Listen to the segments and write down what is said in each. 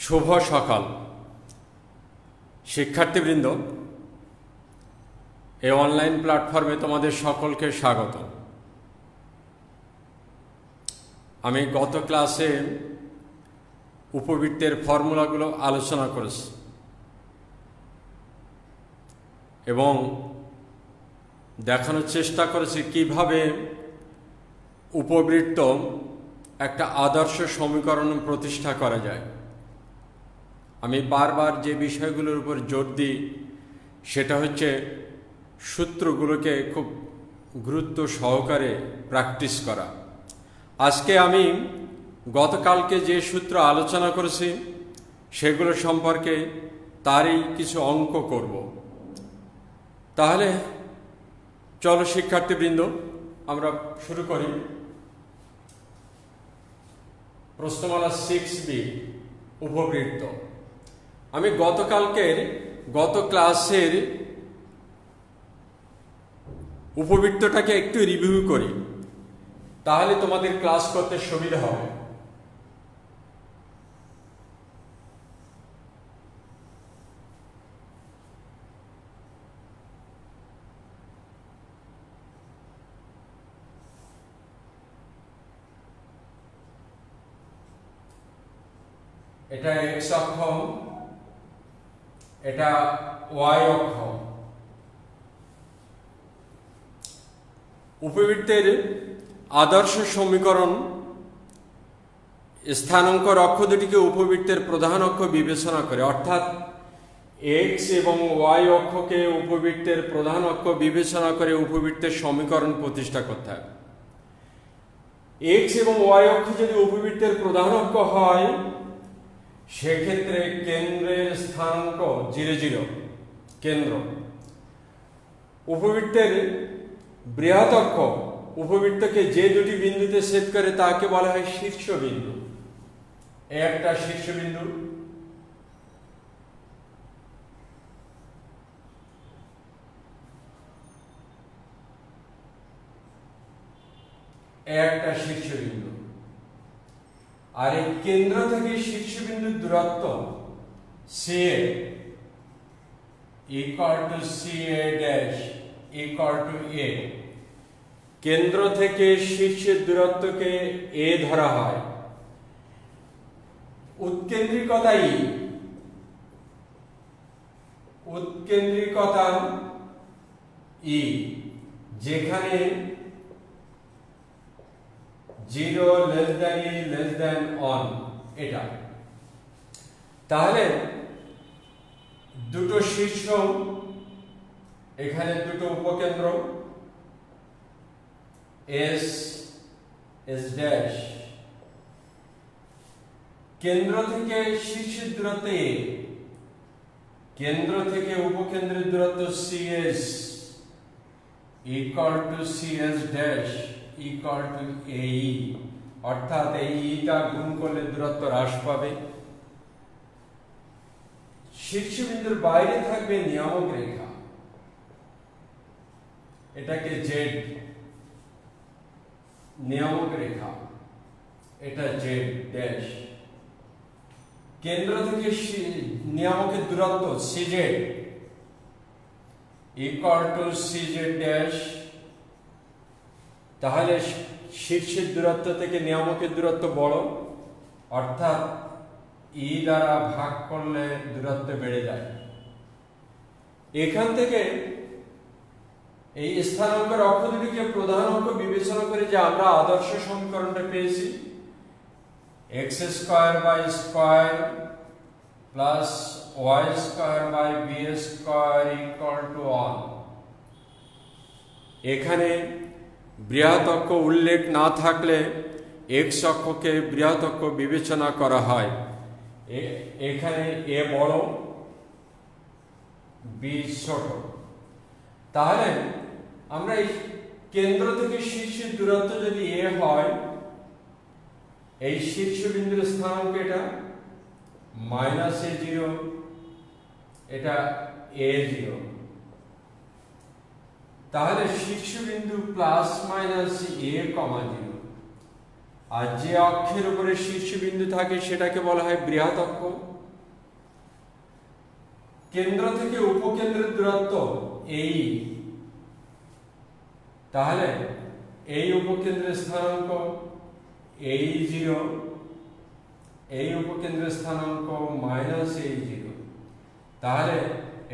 শুভ সকাল শিক্ষার্থীবৃন্দ, এই অনলাইন প্ল্যাটফর্মে তোমাদের সকলকে স্বাগত। আমি গত ক্লাসে উপবৃত্তের ফর্মুলাগুলো আলোচনা করেছি এবং দেখানোর চেষ্টা করেছি কিভাবে উপবৃত্ত একটা আদর্শ সমীকরণ প্রতিষ্ঠা করা যায়। আমি বারবার যে বিষয়গুলোর উপর জোর দিই সেটা হচ্ছে সূত্রগুলোকে খুব গুরুত্ব সহকারে প্র্যাকটিস করা। আজকে আমি গতকালকে যে সূত্র আলোচনা করেছি সেগুলো সম্পর্কে তারই কিছু অঙ্ক করব। তাহলে চলো শিক্ষার্থীবৃন্দ আমরা শুরু করি। প্রশ্নমালা 6B উপবৃত্ত। আমি গত ক্লাসের উপবৃত্তটাকে একটু রিভিউ করি, তাহলে তোমাদের ক্লাস করতে সুবিধা হবে। এটা x অক্ষ, এটা y অক্ষ। উপবৃত্তের আদর্শ সমীকরণ স্থানাঙ্ক অক্ষ দুটিকে উপবৃত্তের প্রধান অক্ষ বিবেচনা করে, অর্থাৎ x এবং y অক্ষকে উপবৃত্তের প্রধান অক্ষ বিবেচনা করে উপবৃত্তের সমীকরণ প্রতিষ্ঠা করতে হবে। x এবং y অক্ষ যদি উপবৃত্তের প্রধান অক্ষ হয় সেক্ষেত্রে কেন্দ্রের স্থানাঙ্ক 0, 0 কেন্দ্র। উপবৃত্তের বৃহৎ অক্ষ উপবৃত্তকে যে দুটি বিন্দুতে ছেদ করে তাকে বলা হয় শীর্ষবিন্দু। একটা শীর্ষবিন্দু, একটা শীর্ষবিন্দু। আর এই কেন্দ্র থেকে শীর্ষবিন্দুর দূরত্ব CA equal to CA dash equal to A। কেন্দ্র থেকে শীর্ষের দূরত্বকে A ধরা হয়। উৎকেন্দ্রিকতা E, যেখানে 0 less than E less than 1 এটা। তাহলে দুটো শীর্ষ, এখানে দুটো উপকেন্দ্র S ড্যাশ, কেন্দ্র থেকে শীর্ষের দূরত্ব A, কেন্দ্র থেকে উপকেন্দ্রের দূরত্ব CS equal to CS dash equal to AE, অর্থাৎ এই টা গুণ করলে দূরত্ব হ্রাস পাবে। শীর্ষবিন্দুর বাইরে থাকবে নিয়ামক রেখা, এটাকে Z নিয়ামক রেখা, এটা Z ড্যাশ। কেন্দ্র থেকে নিয়ামকের দূরত্ব CZ equal to CZ dash. তাহলে শীর্ষের দূরত্ব থেকে নিয়ামকের দূরত্ব বড়, অর্থাৎ E দ্বারা ভাগ করলে দূরত্ব বেড়ে যায়। এখান থেকে এই স্থানাঙ্কের অক্ষ দুটিকে প্রধান অক্ষ বিবেচনা করে যে আমরা আদর্শ সমীকরণটা পেয়েছি, x square by square plus y square by b square equal to 1। এখানে বৃহৎ অক্ষ উল্লেখ না থাকলে x অক্ষকে বৃহৎ অক্ষ বিবেচনা করা হয়। এখানে a বড়, b ছোট। তাহলে আমরা এই কেন্দ্র থেকে শীর্ষের দূরত্ব যদি a হয়, এই শীর্ষবিন্দুর স্থানাঙ্ক এটা -A0, এটা A0। তাহলে শীর্ষবিন্দু প্লাস মাইনাস A, 0। আর যে অক্ষের উপরে শীর্ষবিন্দু থাকে সেটাকে বলা হয় বৃহৎ অক্ষ। কেন্দ্র থেকে উপকেন্দ্রের দূরত্ব এই, তাহলে এই উপকেন্দ্রের স্থানাঙ্ক A0, এই উপকেন্দ্রের স্থানাঙ্ক -A0। তাহলে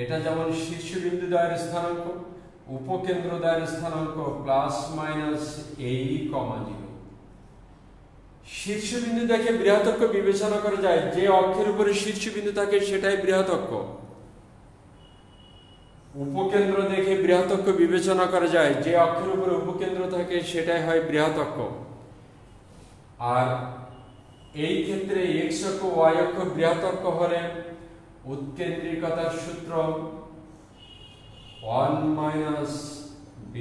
এটা যেমন শীর্ষবিন্দুদ্বয়ের স্থানাঙ্ক, উপকেন্দ্রদ্বয়ের স্থানাঙ্ক ±AE, 0। শীর্ষবিন্দু দেখে বৃহৎ অক্ষ বিবেচনা করা যায়, যে অক্ষের উপরে শীর্ষবিন্দু থাকে সেটাই বৃহৎ অক্ষ। উপকেন্দ্র দেখে বৃহৎ অক্ষ বিবেচনা করা যায়, যে অক্ষের উপরে উপকেন্দ্র থাকে সেটাই হয় বৃহৎ অক্ষ। আর এই ক্ষেত্রে x অক্ষ y অক্ষ বৃহৎ অক্ষ হলে উৎকেন্দ্রিকতার সূত্র 1 - b²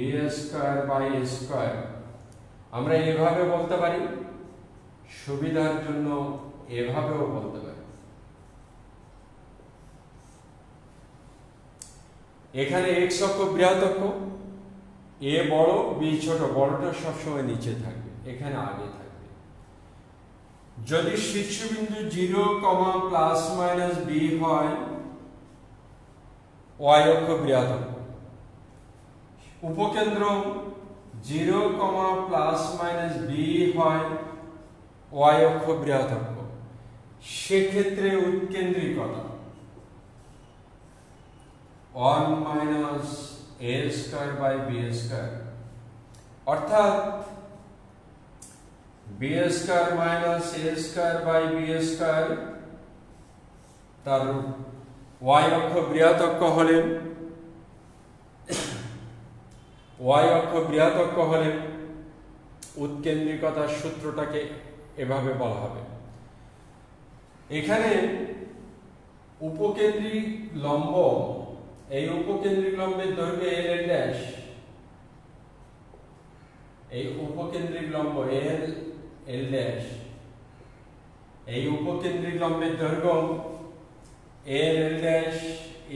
আমরা এভাবে বলতে পারি, সুবিধার জন্য এভাবেও বলতে পারি। এখানে x অক্ষ বৃহৎ অক্ষ, a বড় b ছোট, বড়টা সবসময় নিচে থাকবে, এখানে আগে থাকবে। যদি শীর্ষবিন্দু 0, ±b হয়, y অক্ষ বৃহৎ অক্ষ। উপকেন্দ্র 0, ±b হয়, y অক্ষ বৃহৎ অক্ষ। সেক্ষেত্রে উৎকেন্দ্রিকতা 1 - a²/b², অর্থাৎ b² - a²/b², তার y অক্ষ বৃহৎ অক্ষ হলে উৎকেন্দ্রিকতার সূত্রটাকে এভাবে বলা হবে। এখানে উপকেন্দ্রিক লম্ব, এই উপকেন্দ্রিক লম্বের দৈর্ঘ্য l', এই উপকেন্দ্রিক লম্ব l', এই উপকেন্দ্রিক লম্বের দৈর্ঘ্য l' =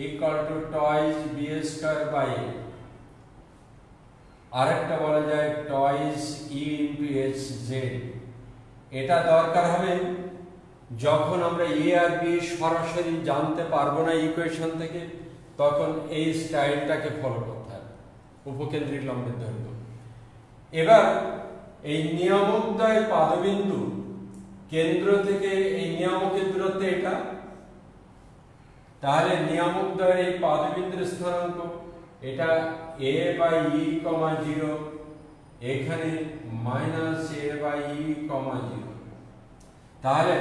b²/a, আরেকটা বলা যায় (2e⁻hz). এটা দরকার হবে যখন আমরা a আর b সরাসরি জানতে পারবো না ইকুয়েশন থেকে, তখন এই স্টাইলটাকে ফলো করতে হবে, উপকেন্দ্রিক লম্বের দৈর্ঘ্য। এবার এই নিয়ামকদ্বয় পাদবিন্দু কেন্দ্র থেকে এই নিয়ামকের দূরত্ব এটা, তাহলে নিয়ামকদ্বয়ের এই পাদবিন্দুর স্থানাঙ্ক এটা a/e, 0, এখানে -a/e, 0। তাহলে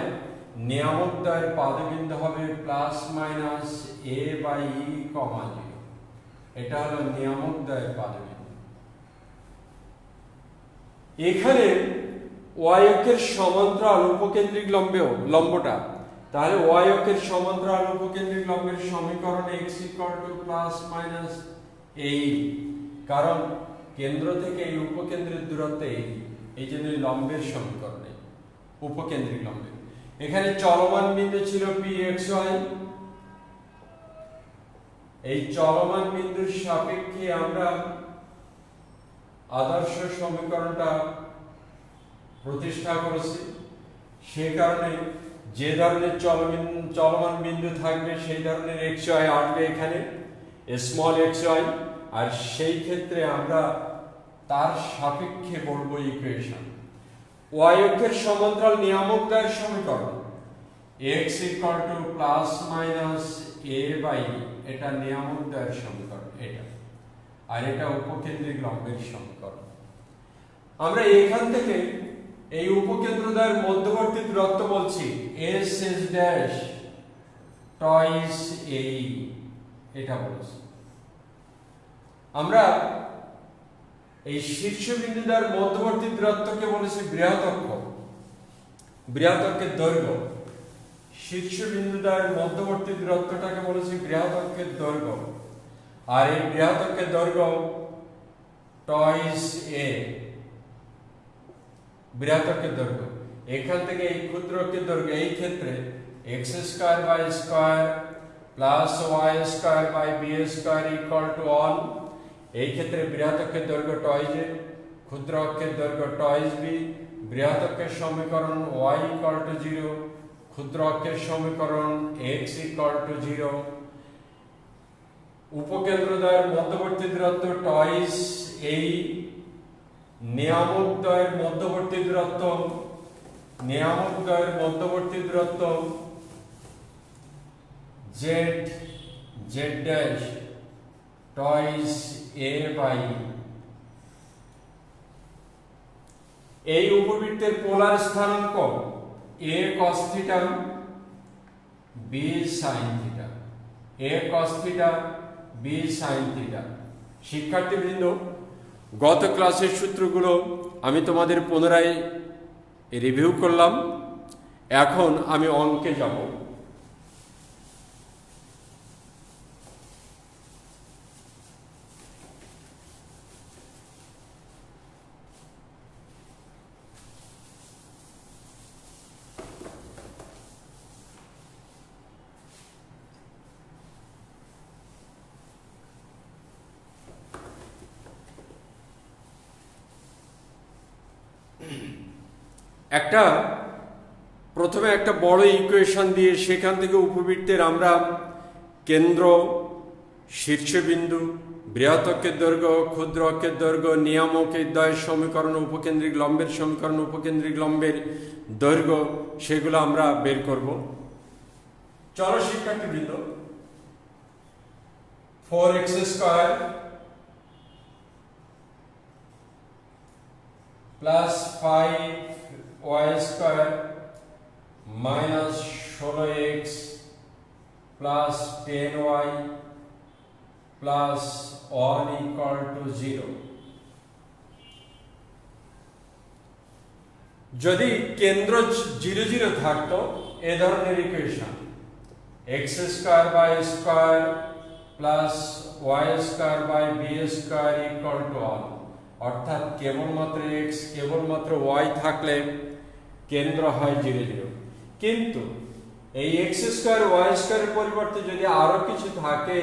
নিয়ামকদ্বয়ের পাদবিন্দু হবে ±a/e, 0। এটা হলো নিয়ামকদ্বয়ের পাদবিন্দু। এখানে y অক্ষের সমান্তরাল উপকেন্দ্রিক লম্বটা, তাহলে y অক্ষের সমান্তরাল উপকেন্দ্রিক লম্বের সমীকরণ x ±a, কারণ কেন্দ্র থেকে এই উপকেন্দ্রের দূরত্ব এই জন্য লম্বের সমীকরণ উপকেন্দ্রিক লম্বের। এখানে চলমান বিন্দু ছিল pxy, এই চলমান বিন্দুর সাপেক্ষে আমরা আদর্শ সমীকরণটা প্রতিষ্ঠা করেছি। সে কারণে যে ধরনের চলমান বিন্দু থাকবে সেই ধরনের xy আসবে এখানে xy, আর সেই ক্ষেত্রে আমরা তার সাপেক্ষে বলবো ইকুয়েশন। y অক্ষের সমান্তরাল নিয়ামকদ্বয়ের সমীকরণ x ±a/e, এটা নিয়ামকদ্বয়ের সমীকরণ এটা, আর এটা উপকেন্দ্রিক লম্বের সমীকরণ। আমরা এখান থেকে এই উপকেন্দ্রদ্বয়ের মধ্যবর্তী দূরত্ব বলছি s' twice AE, এটা বলছি। আমরা এই শীর্ষবিন্দুদ্বয়ের মধ্যবর্তী দূরত্বকে বলেছি বৃহৎ অক্ষ, বৃহৎ অক্ষের দৈর্ঘ্য। শীর্ষবিন্দুদ্বয়ের মধ্যবর্তী দূরত্বটাকে বলেছি বৃহৎ অক্ষের দৈর্ঘ্য, আর এই বৃহৎ অক্ষের দৈর্ঘ্য টয়েস a, বৃহৎ অক্ষের দৈর্ঘ্য। এখান থেকে এই ক্ষুদ্র অক্ষের দৈর্ঘ্য, এই ক্ষেত্রে x² প্লাস y² = 1, এই ক্ষেত্রে বৃহৎ অক্ষের দৈর্ঘ্য টয়েস a, ক্ষুদ্র অক্ষের দৈর্ঘ্য টয়েস b। বৃহৎ অক্ষের সমীকরণ y = 0, ক্ষুদ্র অক্ষের সমীকরণ x = 0। উপকেন্দ্রদ্বয়ের মধ্যবর্তী দূরত্ব টয়েস এই নিয়ামকদ্বয়ের মধ্যবর্তী দূরত্ব Z dash twice a by এই উপবৃত্তের পোলার স্থানাঙ্ক a cos theta b sin theta a cos theta b sin theta. শিক্ষার্থীবৃন্দ, গত ক্লাসের সূত্রগুলো আমি তোমাদের পুনরায় রিভিউ করলাম। এখন আমি অঙ্কে যাব। প্রথমে একটা বড় ইকুয়েশন দিয়ে সেখান থেকে উপবৃত্তের আমরা কেন্দ্র, শীর্ষবিন্দু, বৃহৎ অক্ষের দৈর্ঘ্য, ক্ষুদ্র অক্ষের দৈর্ঘ্য, নিয়ামকের দ্বয়ের সমীকরণ, উপকেন্দ্রিক লম্বের সমীকরণ, উপকেন্দ্রিক লম্বের দৈর্ঘ্য, সেগুলো আমরা বের করব। চলো শিক্ষার্থীবৃন্দ, 4x square plus 5y square minus 16x plus 10y plus 1 equal to 0। যদি কেন্দ্র 0 0 থাকতো এ ধরনের equation x square by square plus y square by b square equal to 1, অর্থাৎ কেবলমাত্র x কেবলমাত্র y থাকলে কেন্দ্র হয় 0 0। কিন্তু এই x স্কয়ার y স্কয়ারের পরিবর্তে যদি আরো কিছু থাকে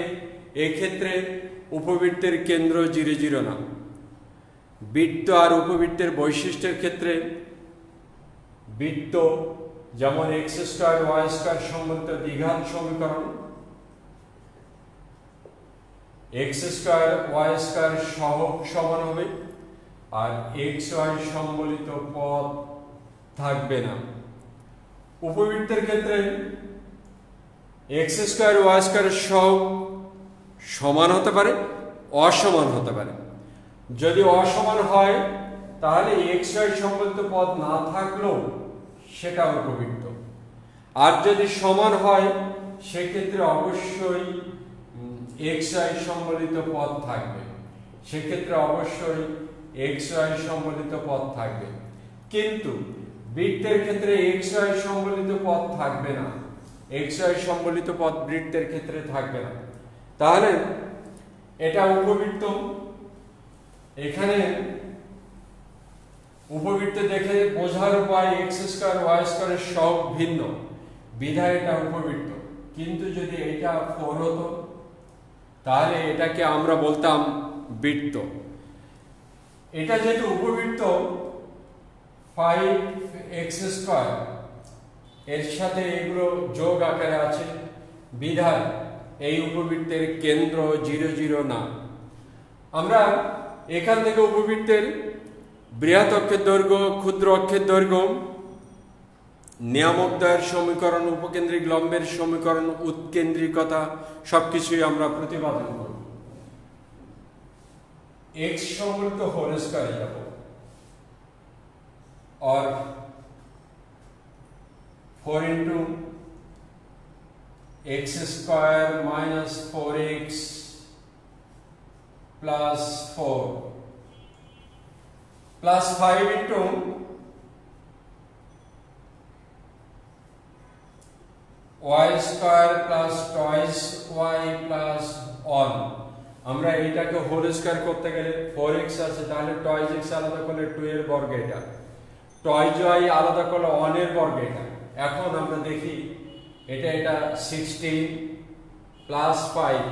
এই ক্ষেত্রে উপবৃত্তের কেন্দ্র 0 0 না। বৃত্ত আর উপবৃত্তের বৈশিষ্ট্যের ক্ষেত্রে বৃত্ত যেমন x স্কয়ার y স্কয়ার সম্বলিত দ্বিঘাত সমীকরণ, x স্কয়ার y স্কয়ার সহগ সমান হবে আর xy সম্বলিত পদ থাকবে না। উপবৃত্তের ক্ষেত্রে x স্কয়ার y স্কয়ারের সহগ সমান হতে পারে, অসমান হতে পারে। যদি অসমান হয় তাহলে xy সম্বলিত পদ না থাকলেও সেটা উপবৃত্ত, আর যদি সমান হয় সেক্ষেত্রে অবশ্যই xy সম্বলিত পদ থাকবে, সেক্ষেত্রে অবশ্যই xy সম্বলিত পদ থাকবে। কিন্তু বৃত্তের ক্ষেত্রে xy সম্বলিত পদ থাকবে না, xy সম্বলিত পদ বৃত্তের ক্ষেত্রে থাকবে না। তাহলে এটা উপবৃত্ত। এখানে উপবৃত্ত দেখে বোঝার উপায় x স্কয়ার y স্কয়ারের সহগ ভিন্ন, বিধায় এটা উপবৃত্ত। কিন্তু যদি এটা 4 হতো তাহলে এটাকে আমরা বলতাম বৃত্ত। এটা যেহেতু উপবৃত্ত 5x স্কয়ার এর সাথে এগুলো যোগ আকারে আছে, বিধায় এই উপবৃত্তের কেন্দ্র 0 0 না। আমরা এখান থেকে উপবৃত্তের বৃহৎ অক্ষের দৈর্ঘ্য, ক্ষুদ্র অক্ষের দৈর্ঘ্য, নিয়ামকদ্বয়ের সমীকরণ, উপকেন্দ্রিক লম্বের সমীকরণ, উৎকেন্দ্রিকতা সবকিছুই আমরা প্রতিপাদন করব। x সম্বলিত হোল স্কয়ারে যাব, और 4 into x square minus 4x plus 4 plus 5 into y square plus twice y plus 1। আমরা এটাকে হোল স্কয়ার করতে গেলে 4x আছে, তাহলে twice x আলাদা করলে 2 এর বর্গ, এটা twice y আলাদা করলে 1 এর বর্গ। এটা এখন আমরা দেখি এটা 16 প্লাস 5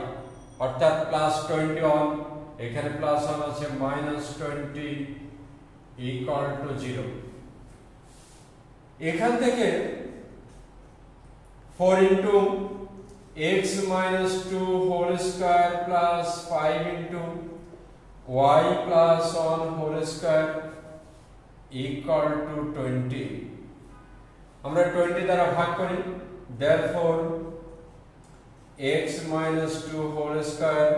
অর্থাৎ প্লাস 21, এখানে প্লাস 1 আছে, মাইনাস 20 ইকুয়াল টু 0। এখান থেকে 4 into x minus 2 whole square plus 5 into y plus 1 whole square equal to 20 আমরা 20 দ্বারা ভাগ করি therefore x minus 2 whole square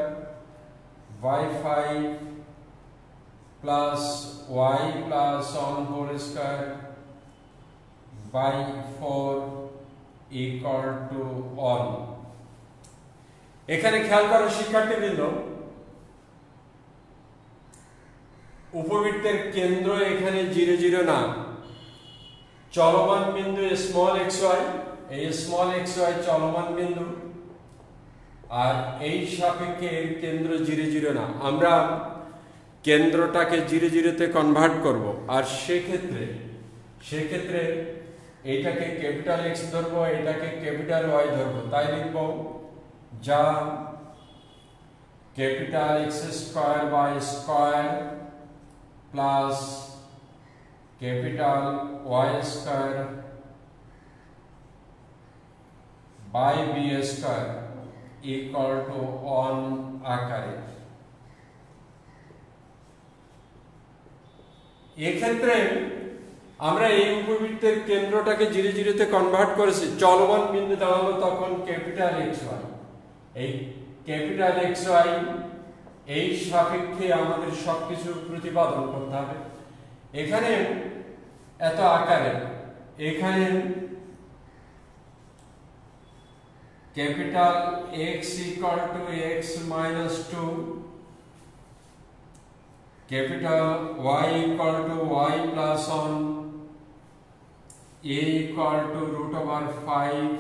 by 5 plus y plus 1 whole square by 4 equal to 1 এখানে খেয়াল করো শিক্ষার্থীবৃন্দ উপবৃত্তের কেন্দ্র এখানে 0 0 না চলমান বিন্দু স্মল xy এই স্মল xy চলমান বিন্দু আর এই সাপেক্ষে এর কেন্দ্র 0 0 না আমরা কেন্দ্রটাকে 0 0 তে কনভার্ট করব আর সেক্ষেত্রে এটাকে ক্যাপিটাল X ধরবো এটাকে ক্যাপিটাল Y ধরবো তাই লিখব যা capital X square by square plus capital Y square by B square equal to 1 আকারে এই ক্ষেত্রে আমরা এই উপবৃত্তের কেন্দ্রটাকে 0 0 তে কনভার্ট করেছি চলমান বিন্দু দাঁড়ালো তখন ক্যাপিটাল XY এই ক্যাপিটাল XY এই সাপেক্ষে আমাদের সবকিছু প্রতিপাদন করতে হবে এখানে এত আকারে এখানে capital X equal to x minus 2 capital Y equal to y plus 1 a equal to root over 5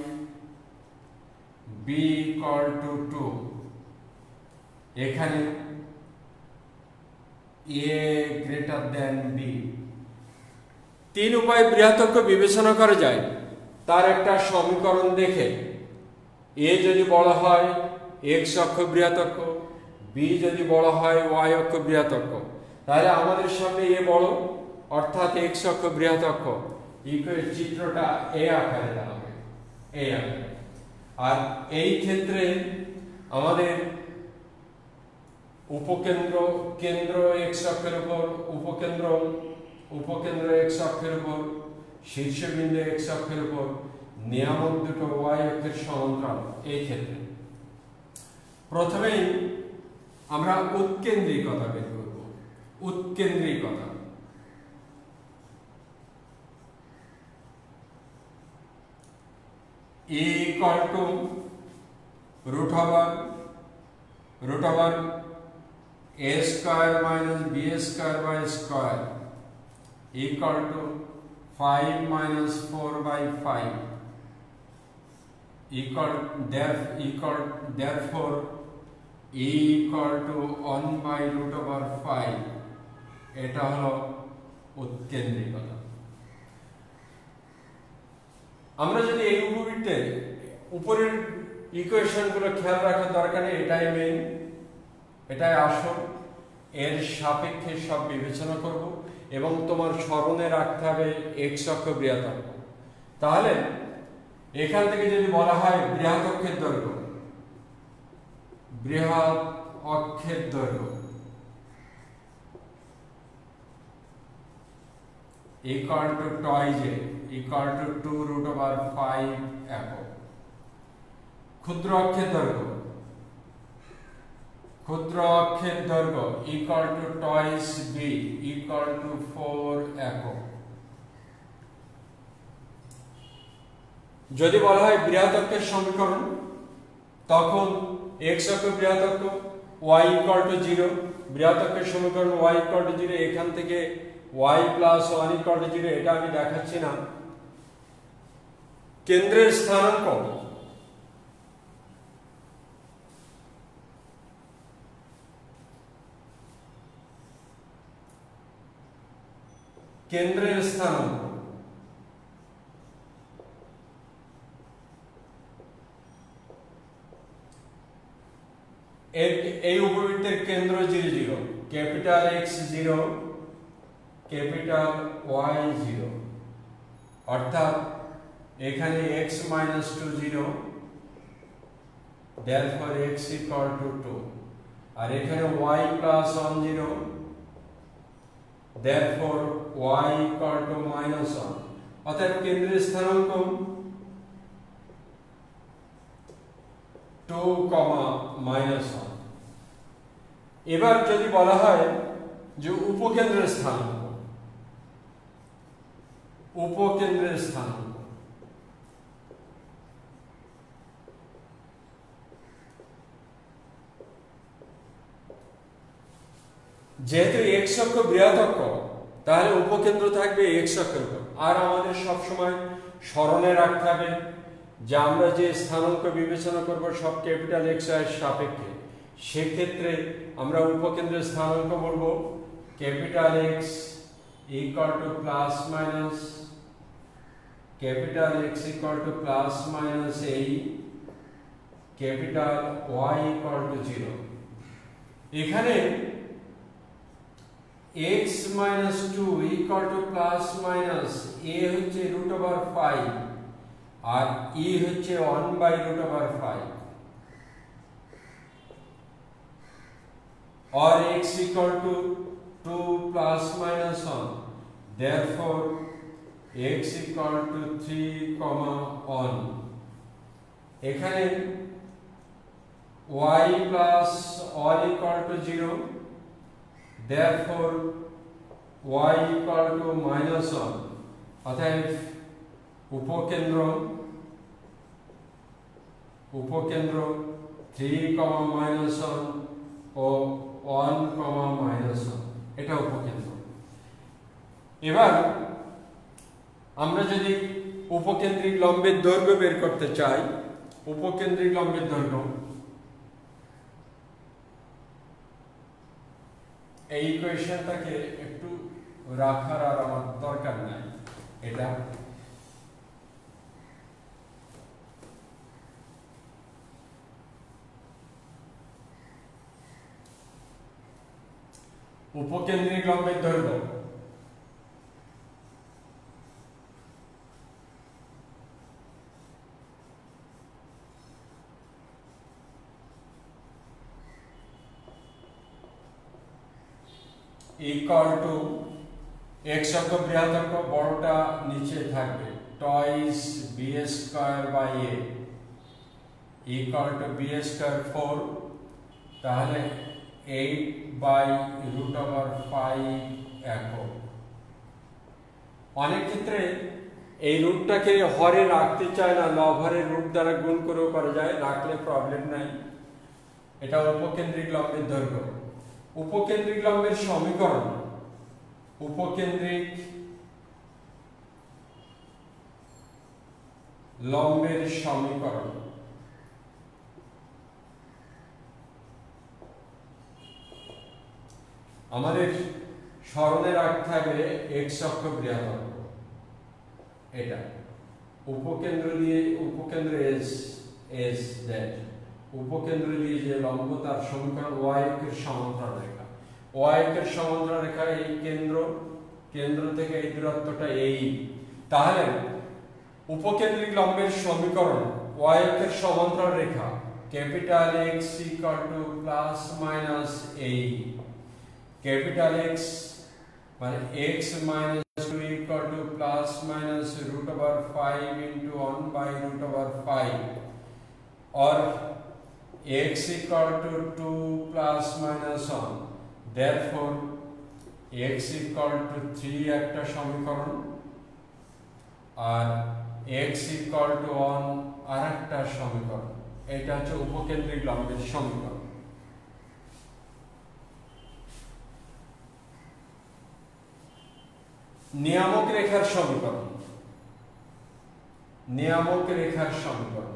b equal to 2 এখানে a greater than b তিন উপায় বৃহত্তক বিবেচনা করা যায় তার একটা সমীকরণ দেখে a যদি বড় হয় x অক্ষ বৃহত্তক b যদি বড় হয় y অক্ষ বৃহত্তক তাহলে আমাদের সামনে a বড় অর্থাৎ x অক্ষ বৃহত্তক ইকুয়েশন চিত্রটা a আকারে দাঁড়াবে a আকারে আর এই ক্ষেত্রে আমাদের উপকেন্দ্র কেন্দ্র x অক্ষের উপর উপকেন্দ্র x অক্ষের উপর শীর্ষবিন্দু x অক্ষের উপর নিয়ামক দুটো y অক্ষের সমান্তরাল এই ক্ষেত্রে প্রথমেই আমরা উৎকেন্দ্রিকতা বের করব উৎকেন্দ্রিকতা a equal to root over a square minus b square by square equal to 5 minus 4 by 5 therefore a equal to 1 by root over 5 এটা হলো উৎকেন্দ্রিকতা আমরা যদি এই উপবৃত্তের উপরের ইকুয়েশনগুলো খেয়াল রাখার দরকার নেই এটাই মেইন এটাই আসল এর সাপেক্ষে সব বিবেচনা করব এবং তোমার স্মরণে রাখতে হবে x অক্ষ বৃহত্তক তাহলে এখান থেকে যদি বলা হয় বৃহৎ অক্ষের দৈর্ঘ্য বৃহৎ অক্ষের দৈর্ঘ্য equal to twice a equal to 2 root over 5 একক ক্ষুদ্র অক্ষের দৈর্ঘ্য equal to twice b equal to 4 একক যদি বলা হয় বৃহৎ অক্ষের সমীকরণ তখন x অক্ষ বৃহৎ অক্ষ y equal to 0 বৃহৎ অক্ষের সমীকরণ y equal to 0 এখান থেকে y plus 1 equal to 0 এটা আমি দেখাচ্ছি না কেন্দ্রের স্থানাঙ্ক এই উপবৃত্তের কেন্দ্র 0 0 ক্যাপিটাল X 0 ক্যাপিটাল Y 0 অর্থাৎ এখানে x - 2 0 therefore x equal to 2 আর এখানে y plus 1 0 therefore y equal to minus 1 অতএব কেন্দ্রের স্থানাঙ্ক 2, minus 1 এবার যদি বলা হয় যে উপকেন্দ্রের স্থানাঙ্ক যেহেতু x অক্ষ বৃহৎ অক্ষ তাহলে উপকেন্দ্র থাকবে x অক্ষের উপর আর আমাদের সব সময় স্মরণে রাখতে হবে যে আমরা যে স্থানাঙ্ক বিবেচনা করব সব ক্যাপিটাল X এর সাপেক্ষে সেক্ষেত্রে আমরা উপকেন্দ্রের স্থানাঙ্ক বলবো capital X equal to plus minus capital X equal to plus minus a capital Y equal to 0 এখানে x minus 2 equal to plus minus a হচ্ছে root over 5 আর e হচ্ছে 1 by root over 5 or x equal to 2 plus minus 1 therefore x equal to 3, 1 এখানে y plus or equal to 0 therefore y equal to minus 1 অতএব উপকেন্দ্র 3, minus 1 ও 1, minus 1 এটা উপকেন্দ্র এবার আমরা যদি উপকেন্দ্রিক লম্বের দৈর্ঘ্য বের করতে চাই উপকেন্দ্রিক লম্বের দৈর্ঘ্য এই ইকুয়েশনটাকে একটু রাখার আর আমার দরকার নাই এটা উপকেন্দ্রিক লম্বের দৈর্ঘ্য equal to x অক্ষ বৃহৎ অক্ষ বড়টা নিচে থাকবে twice b square by a equal to b square 4 তাহলে 8 by root over 5 একক অনেক ক্ষেত্রে এই রুটটাকে হরে রাখতে চায় না লবহরের রুট দ্বারা গুণ করেও করা যায় রাখলে প্রবলেম নাই এটা উপকেন্দ্রিক লম্বের দৈর্ঘ্য উপকেন্দ্রিক লম্বের সমীকরণ উপকেন্দ্রিক লম্বের সমীকরণ আমাদের স্মরণে রাখতে হবে x অক্ষ বৃহৎ অক্ষ এটা উপকেন্দ্র দিয়ে উপকেন্দ্র s that উপকেন্দ্র দিয়ে যে লম্ব তার সমীকরণ y অক্ষের সমান্তরাল রেখা y অক্ষের সমান্তরাল রেখা এই কেন্দ্র থেকে এই দূরত্বটা এই তাহলে উপকেন্দ্রিক লম্বের সমীকরণ y অক্ষের সমান্তরাল রেখা capital X equal to plus minus a capital X মানে x minus 2 equal to plus minus root over 5 into 1 by root over 5 or x equal to 2 plus minus 1 therefore x equal to 3 একটা সমীকরণ আর x equal to 1 আরেকটা সমীকরণ এটা হচ্ছে উপকেন্দ্রিক লম্বের সমীকরণ নিয়ামক রেখার সমীকরণ নিয়ামক রেখার সমীকরণ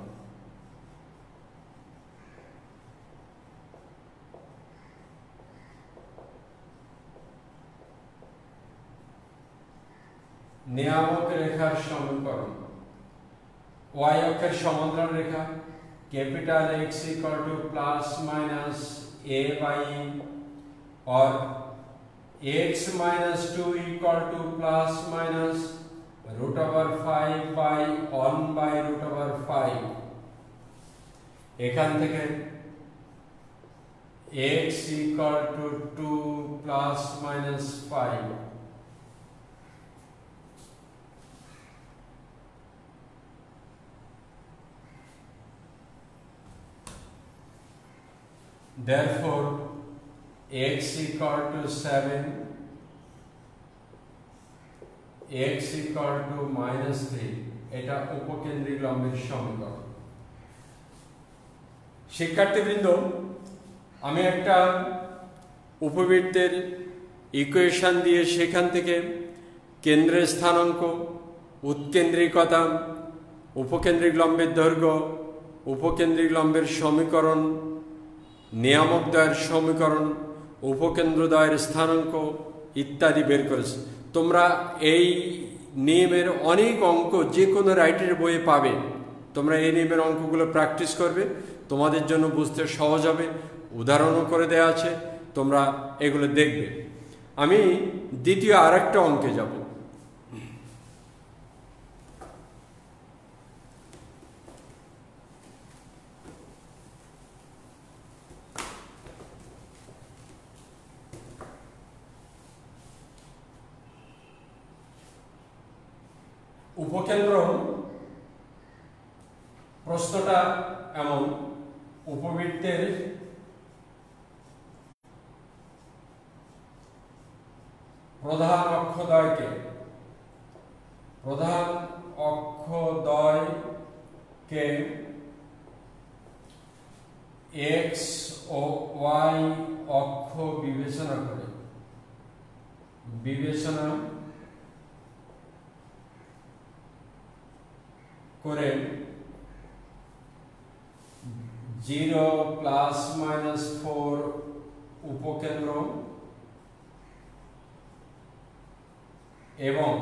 নিয়ামক রেখার সমীকরণ y অক্ষের সমান্তরাল রেখা capital X equal to plus minus a by e or x minus 2 equal to plus minus root over 5 by 1 by root over 5 এখান থেকে x equal to 2 plus minus 5, therefore x equal to 7, x equal to minus 3, এটা উপকেন্দ্রিক লম্বের সমীকরণ। শিক্ষার্থীবৃন্দ, আমি একটা উপবৃত্তের equation দিয়ে সেখান থেকে কেন্দ্রের স্থানাঙ্ক, উৎকেন্দ্রিকতা, উপকেন্দ্রিক লম্বের দৈর্ঘ্য, উপকেন্দ্রিক লম্বের সমীকরণ, নিয়ামকদ্বয়ের সমীকরণ, উপকেন্দ্রদ্বয়ের স্থানাঙ্ক ইত্যাদি বের করেছে। তোমরা এই নিয়মের অনেক অঙ্ক যে কোনো রাইটের বইয়ে পাবে। তোমরা এই নিয়মের অঙ্কগুলো প্র্যাকটিস করবে, তোমাদের জন্য বুঝতে সহজ হবে। উদাহরণও করে দেওয়া আছে, তোমরা এগুলো দেখবে। আমি দ্বিতীয় আরেকটা অঙ্কে যাব। উপকেন্দ্র প্রশ্নটা এমন, উপবৃত্তের প্রধান অক্ষদ্বয়কে x ও y অক্ষ বিবেচনা করে 0 প্লাস মাইনাস 4 উপকেন্দ্র এবং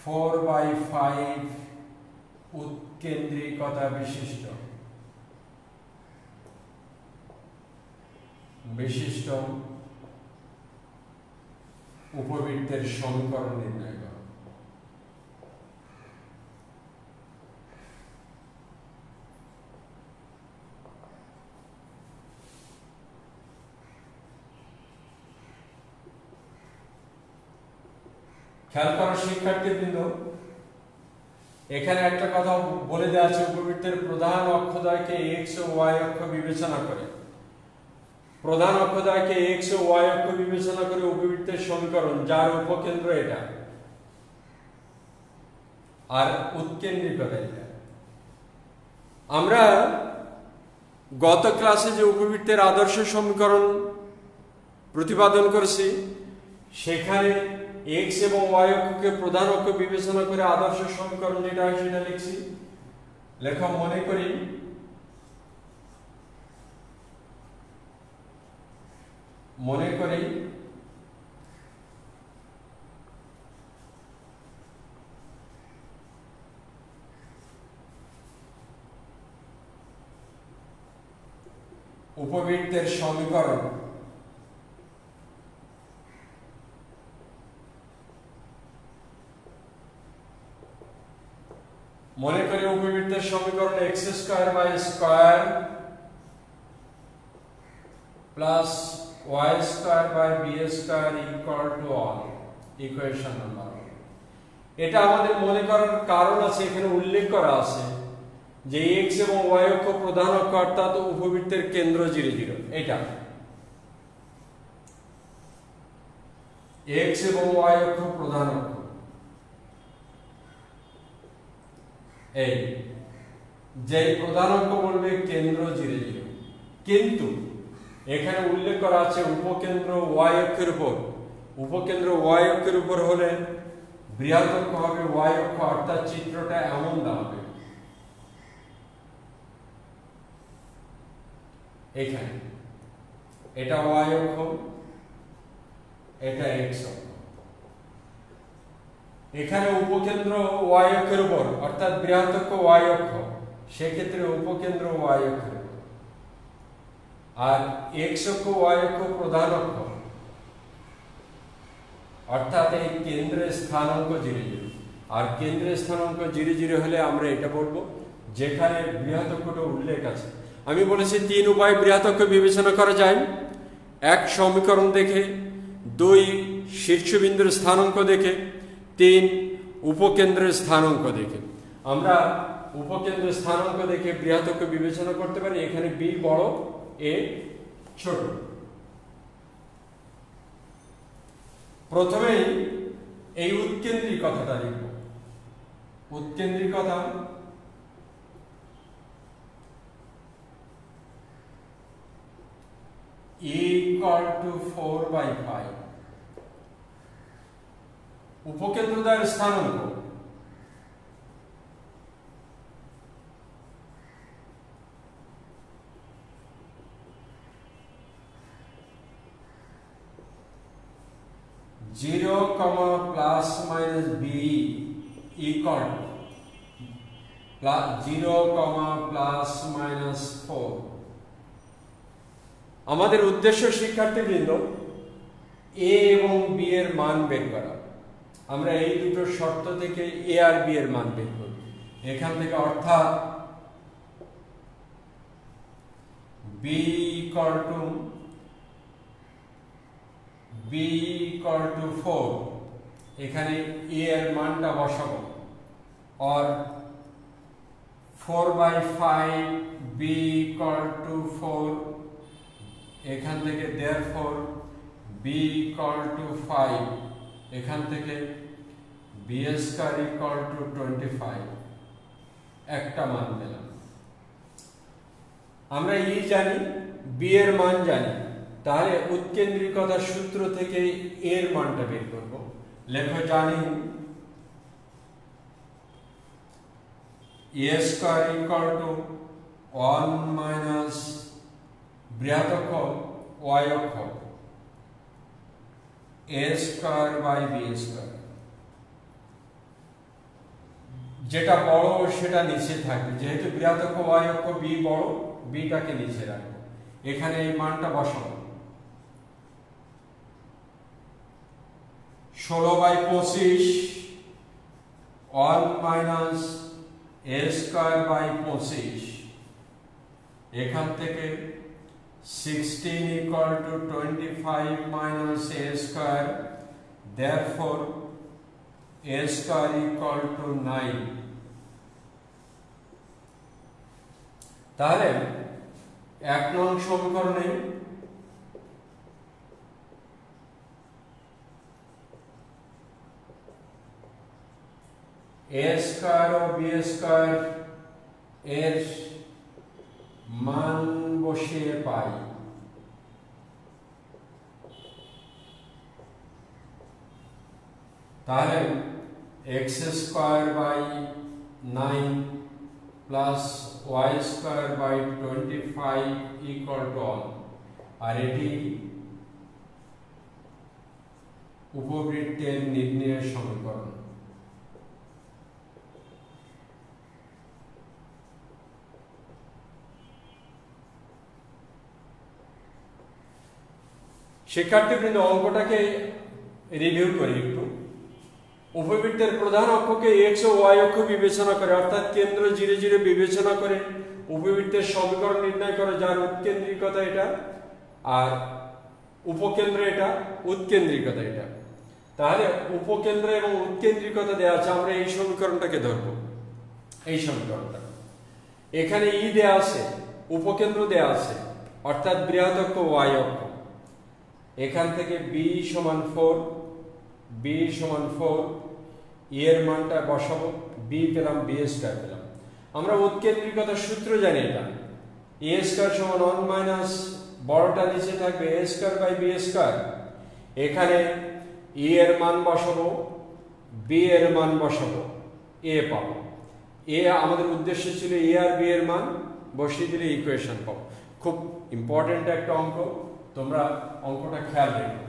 4/5 উৎকেন্দ্রিকতা বিশিষ্ট উপবৃত্তের সমীকরণ নির্ণয় করো। খেয়াল করো শিক্ষার্থীবৃন্দ, এখানে একটা কথা বলে দেওয়া আছে, উপবৃত্তের প্রধান অক্ষদ্বয়কে x ও y অক্ষ বিবেচনা করে। প্রধান অক্ষদ্বয়কে x ও y অক্ষ বিবেচনা করে উপবৃত্তের সমীকরণ, যার উপকেন্দ্র এটা আর উৎকেন্দ্রিকতা এটা। আমরা গত ক্লাসে যে উপবৃত্তের আদর্শ সমীকরণ প্রতিপাদন করেছি, সেখানে x এবং y অক্ষকে প্রধান অক্ষ বিবেচনা করে আদর্শ সমীকরণ যেটা হয় সেটা লিখছি। লেখা মনে করি উপবৃত্তের সমীকরণ x square y square plus y square by b square equal to all, equation number. এটা আমাদের মনে করার কারণ আছে, এখানে উল্লেখ করা আছে যে x এবং y অক্ষ প্রধান অক্ষ, অর্থাৎ উপবৃত্তের কেন্দ্র 0 0। এটা x এবং y অক্ষ প্রধান অক্ষ, এই যে প্রধান অক্ষ বলবে কেন্দ্র 0 0। কিন্তু এখানে উল্লেখ করা আছে উপকেন্দ্র y অক্ষের উপর। উপকেন্দ্র y অক্ষের উপর হলে বৃহৎ অক্ষ হবে y অক্ষ, অর্থাৎ চিত্রটা এমন দাঁড়াবে। এখানে এটা y অক্ষ, এটা x অক্ষ। এখানে উপকেন্দ্র y অক্ষের উপর, অর্থাৎ বৃহৎ অক্ষ y অক্ষ, সেক্ষেত্রে উপকেন্দ্র y অক্ষের উপর, আর x অক্ষ y অক্ষ প্রধান অক্ষ, অর্থাৎ এই কেন্দ্রের স্থানাঙ্ক 0 0। আর কেন্দ্রের স্থানাঙ্ক 0 0 হলে আমরা এটা বলবো যেখানে বৃহৎ উল্লেখ আছে। আমি বলেছি 3 উপায়ে বৃহৎ বিবেচনা করা যায়। 1 সমীকরণ দেখে, 2 শীর্ষবিন্দুর স্থানাঙ্ক দেখে, 3 উপকেন্দ্রের স্থানাঙ্ক দেখে। আমরা উপকেন্দ্রের স্থানাঙ্ক দেখে বৃহৎ বিবেচনা করতে পারি। এখানে বি বড়, এ ছোট। প্রথমেই এই উৎকেন্দ্রিকতাটা লিখব। উৎকেন্দ্রিকতা = 4/5। উপকেন্দ্রদ্বয়ের স্থানাঙ্ক (0, ± b equal 0, ± 4। আমাদের উদ্দেশ্য শিক্ষার্থীবৃন্দ এ এবং বি এর মান বের করা। আমরা এই দুটো শর্ত থেকে এ আর বি এর মান বের করব। এখান থেকে অর্থাৎ বি = 4, এখানে এ এর মানটা বসাবো। আর 4/5 বি = 4, এখান থেকে therefore বি = 5, এখান থেকে b² = 25, একটা মান পেলাম। আমরা ই জানি, বি এর মান জানি, তাহলে উৎকেন্দ্রিকতার সূত্র থেকে এর মানটা বের করব। লেখো, জানি a² = 1 - বৃহৎ অক্ষ y অক্ষ a²/b²। যেটা বড় সেটা নিচে থাকবে, যেহেতু বৃহৎ অক্ষ y অক্ষ, বি বড়, বিটাকে নিচে রাখবো। এখানে এই মানটা বসাবো। 16/25 1 - a²/25, এখান থেকে 16 = 25 - a², therefore a² = 9। তাহলে 1 নং সমীকরণে a² ও b² এর মান বসিয়ে পাই। তাহলে x²/9 প্লাস y²/25 = 1। আর এটি উপবৃত্তের নির্ণয়ের সমীকরণ। শিক্ষার্থীবৃন্দ, অঙ্কটাকে রিভিউ করি একটু। উপবৃত্তের প্রধান অক্ষকে এক্স ও ওয়াই অক্ষ বিবেচনা করে, অর্থাৎ কেন্দ্র 0, 0 বিবেচনা করে উপবৃত্তের সমীকরণ নির্ণয় করে, যার উৎকেন্দ্রিকতা এটা আর উপকেন্দ্র এটা, উৎকেন্দ্রিকতা এটা। তাহলে উপকেন্দ্র এবং উৎকেন্দ্রিকতা দেওয়া আছে, আমরা এই সমীকরণটাকে ধরব। এই সমীকরণটা এখানে ই দেয়া আছে, উপকেন্দ্র দেয়া আছে, অর্থাৎ বৃহৎ অক্ষ ওয়াই অক্ষ। এখান থেকে বি = 4, বি = 4, এর মানটা বসাবো। বি পেলাম, b² পেলাম। আমরা উৎকেন্দ্রিকতার সূত্র জানি, এটা a² = 1 - বড়টা নিচে থাকবে a²/b²। এখানে ই এর মান বসাবো, বি এর মান বসাবো, এ পাবো। এ আমাদের উদ্দেশ্য ছিল এ আর বি এর মান বসিয়ে দিলে ইকুয়েশন পাবো। খুব ইম্পর্টেন্ট একটা অঙ্ক, তোমরা অঙ্কটা খেয়াল রেখো।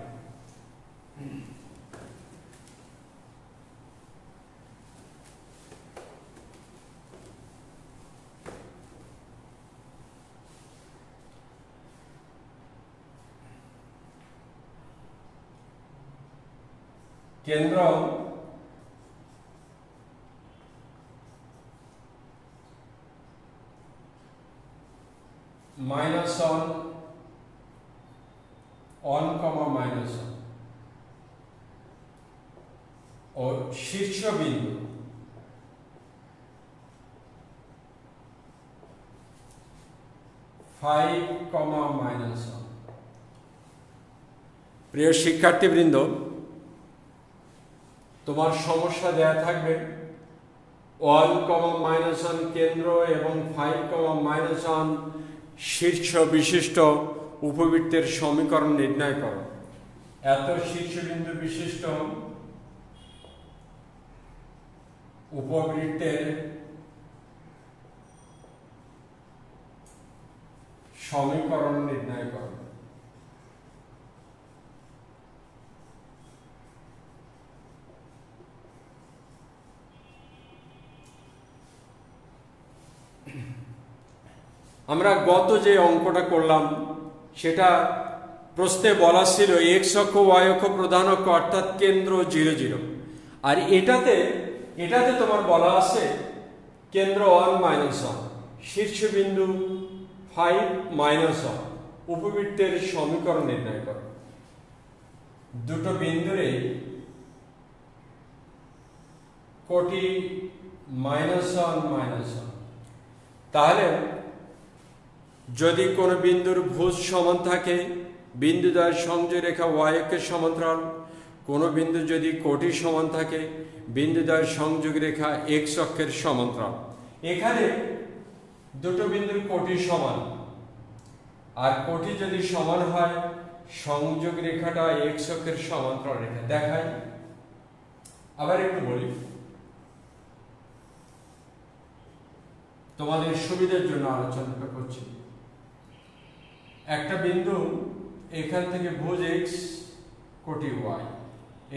কেন্দ্র minus one, one comma minus one ও শীর্ষবিন্দু ফাইভ কমা মাইনাস ওয়ান। প্রিয় শিক্ষার্থীবৃন্দ, তোমার সমস্যা দেয়া থাকবে ওয়ান কমা মাইনাস ওয়ান কেন্দ্র এবং ফাইভ কমা মাইনাস ওয়ান শীর্ষ বিশিষ্ট উপবৃত্তের সমীকরণ নির্ণয় করো। এত শীর্ষবিন্দু বিশিষ্ট উপবৃত্তের সমীকরণ নির্ণয় করো। আমরা গত যে অঙ্কটা করলাম সেটা প্রশ্নে বলা ছিল এক্স অক্ষ ওয়াই অক্ষ প্রধান অক্ষ অর্থাৎ কেন্দ্র 0 0, আর এটাতে তোমার বলা আছে কেন্দ্র 1 মাইনাস 1, শীর্ষবিন্দু 5 মাইনাস 1, উপবৃত্তের সমীকরণ নির্ণয় করো। দুটো বিন্দুরে কোটি -1 -1, তাহলে যদি কোনো বিন্দুর ভুজ সমান থাকে বিন্দুদ্বয়ের সংযোগ রেখা ওয়াই অক্ষের সমান্তরাল, কোনো বিন্দু যদি কোটি সমান থাকে বিন্দুদ্বয়ের সংযোগ রেখা এক্স অক্ষের সমান্তরাল। এখানে দুটো বিন্দুর কোটি সমান, আর কোটি যদি সমান হয় সংযোগ রেখাটা এক্স অক্ষের সমান্তরাল রেখা। দেখাই, আবার একটু বলি তোমাদের সুবিধার জন্য আলোচনা করছি। একটা বিন্দু এখান থেকে ভুজ এক্স কোটি ওয়াই,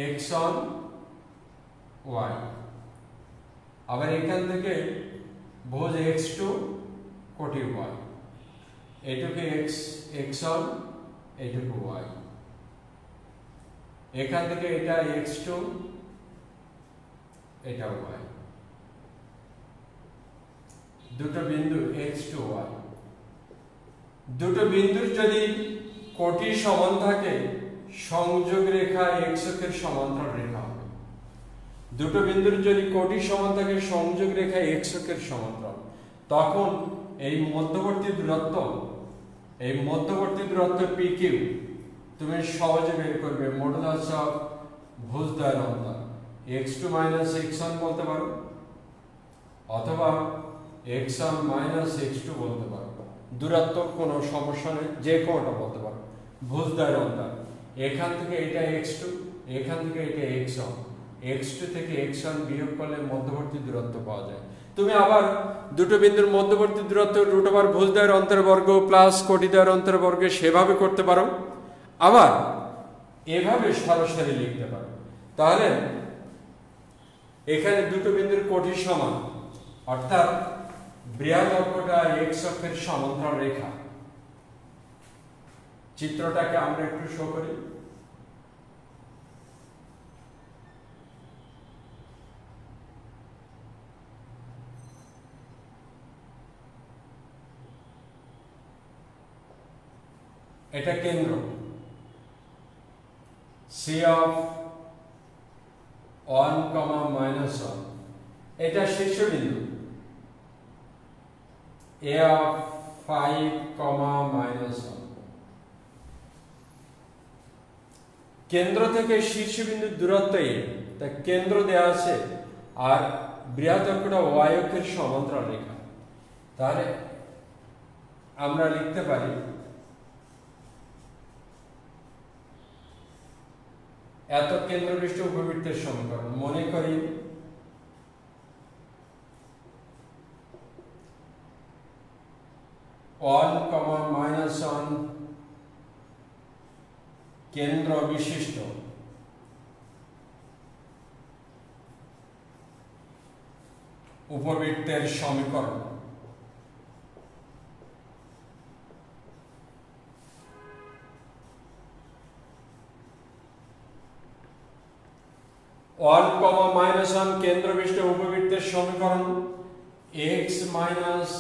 এক্স অন ওয়াই, আবার এখান থেকে ভুজ এক্স টু কোটি ওয়াই, এটুকু এক্স, এক্স অন, এটুকু ওয়াই, এখান থেকে এটা এক্স টু, এটা ওয়াই, দুটো বিন্দু এক্স টু ওয়াই। দুটো বিন্দুর যদি কোটি সমান থাকে সংযোগ রেখা এক্স অক্ষের সমান্তরাল রেখা হবে। দুটো বিন্দুর যদি কোটি সমান থাকে সংযোগ রেখা এক্স অক্ষের সমান্তরাল, তখন এই মধ্যবর্তী দূরত্ব পি কিউ তুমি সহজে বের করবে মডুলাস অফ ভুজদ্বয়ের অন্তর x two minus x one বলতে পারো, অথবা x one minus x two বলতে পারো। দূরত্ব কোনো সমস্যা নেই, যে কোনোটা বলতে পারো। ভুজদ্বয়ের অন্তর এখান থেকে এটা এক্স টু, এখান থেকে এটা এক্স ওয়ান, এক্স টু থেকে এক্স ওয়ান বিয়োগ করলে মধ্যবর্তী দূরত্ব পাওয়া যায়। তুমি আবার দুটো বিন্দুর মধ্যবর্তী দূরত্ব রুট ওভার ভুজদ্বয়ের অন্তর্বর্গ প্লাস কোটিদ্বয়ের অন্তর্বর্গ সেভাবে করতে পারো, আবার এভাবে সরাসরি লিখতে পারো। তাহলে এখানে দুটো বিন্দুর কোটি সমান, অর্থাৎ বৃহৎ অক্ষটা এক্স অক্ষের সমান্তরাল রেখা। চিত্রটাকে আমরা একটু শো করি। এটা কেন্দ্র সি অফ 1, -1, এটা শীর্ষবিন্দু এ অফ 5, -1। কেন্দ্র থেকে শীর্ষবিন্দুর দূরত্ব এ, তা কেন্দ্র দেয়া আছে, আর বৃহৎ অক্ষটা ওয়াই অক্ষের সমান্তরাল রেখা। তাহলে আমরা লিখতে পারি এত কেন্দ্রবিষ্ট উপবৃত্তের সমীকরণ। মনে করি (1, -1) কেন্দ্র বিশিষ্ট উপবৃত্তের সমীকরণ। (1, -1) কেন্দ্রবিষ্ট উপবৃত্তের সমীকরণ x মাইনাস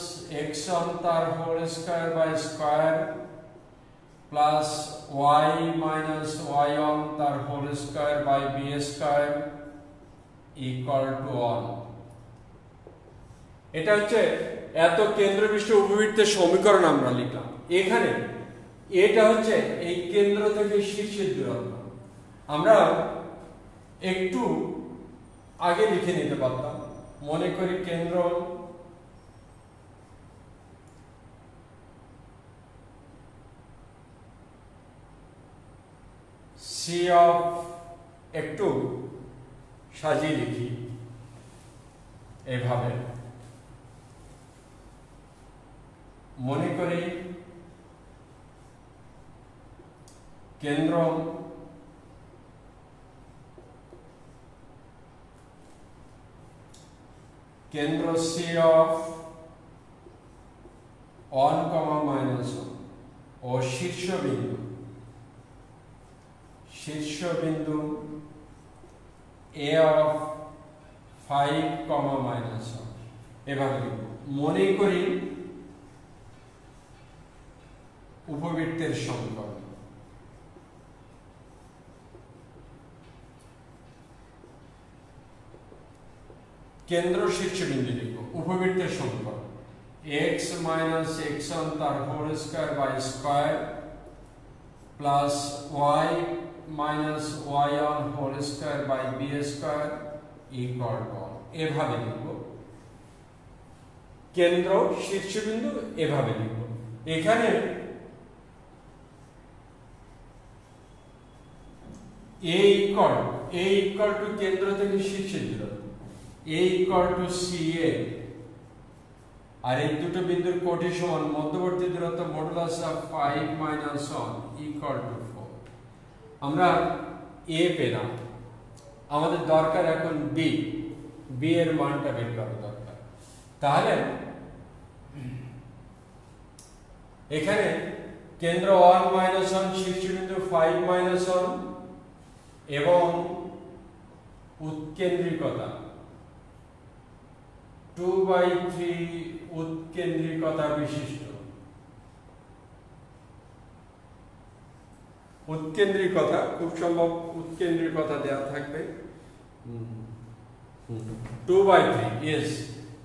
x অন তার whole square by square plus y minus y on তার whole square by b square equal to 1। এটা হচ্ছে এত কেন্দ্রবিষ্ট উপবৃত্তের সমীকরণ আমরা লিখলাম। এখানে এটা হচ্ছে এই কেন্দ্র থেকে শীর্ষের দূরত্ব। আমরা একটু আগে লিখে নিতে পারতাম। মনে করি কেন্দ্র সি অফ, একটু সাজিয়ে লিখি এভাবে। মনে করি কেন্দ্র সি অফ 1, -1 ও শীর্ষবিন্দু এ অফ 5, -1 এভাবে লিখব। মনে করি উপবৃত্তের সমীকরণ। কেন্দ্র শীর্ষবিন্দু লিখব, উপবৃত্তের সমীকরণ x মাইনাস x অন তার whole square by square plus y minus y one whole square by b square equal to 1। এভাবে লিখব। কেন্দ্র শীর্ষবিন্দু এভাবে লিখব। এখানে a ইকুয়াল টু কেন্দ্র থেকে শীর্ষের দূরত্ব, a ইকুয়াল টু CA, আর এই দুটো বিন্দুর কোটি সমান মধ্যবর্তী দূরত্ব মডুলাস অফ 5 - 1 ইকুয়াল টু 4। আমরা a পেলাম, আমাদের দরকার এখন b এর মানটা বের করা দরকার। তাহলে এখানে কেন্দ্র 1 - 1, শীর্ষবিন্দু 5 - 1 এবং উৎকেন্দ্রিকতা 2/3 উৎকেন্দ্রিকতা বিশিষ্ট। উৎকেন্দ্রিকতা খুব সম্ভব উৎকেন্দ্রিকতা দেওয়া থাকবে 2/3, ইয়েস